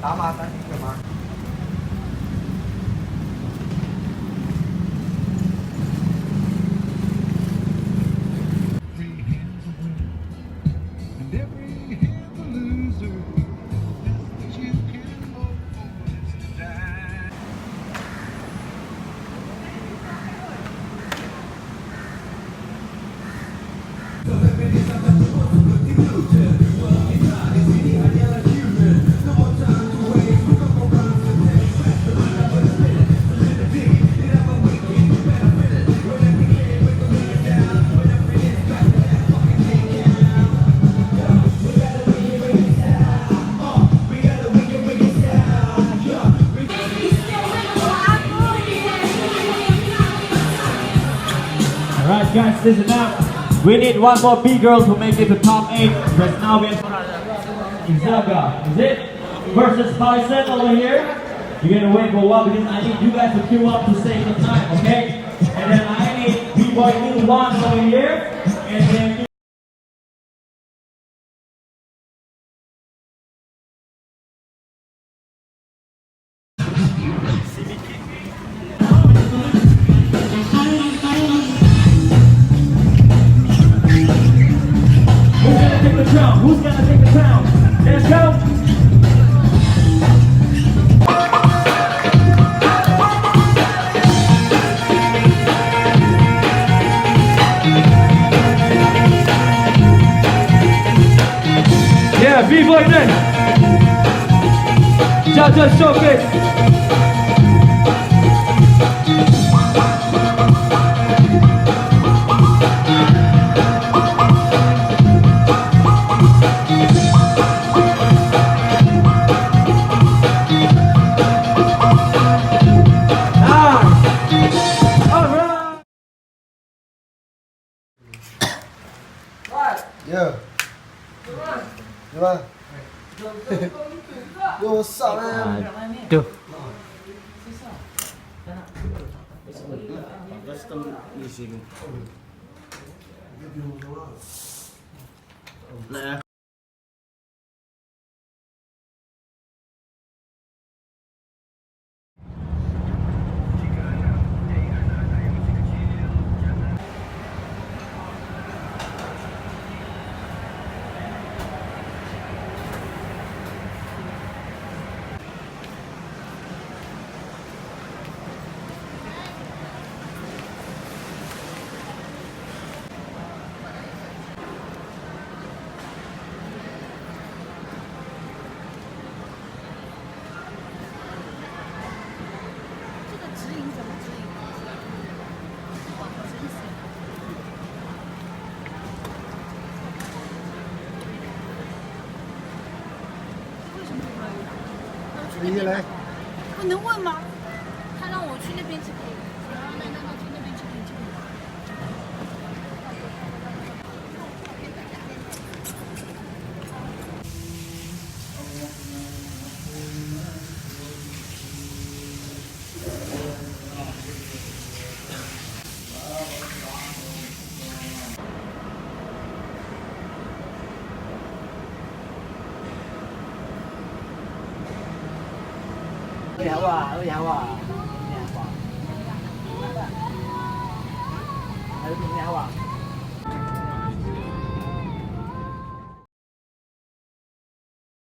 打码3斤什么？Alright guys, listen up. We need one more B girl to make it to top 8. Because now we're in Silap, is it? Versus Bison over here. You're gonna wait for a while because I need you guys to queue up to save the time, okay? And then I need B-Boy Little One over here. And then who's gonna take the crown? Let's go! Yeah, B-Boy then! Just showcase! Yeah. Vâng. Yo, what's up, man? Duh.你来。我能问吗？他让我去那边吃可以。那去那边吃可以吃。还是明天吧。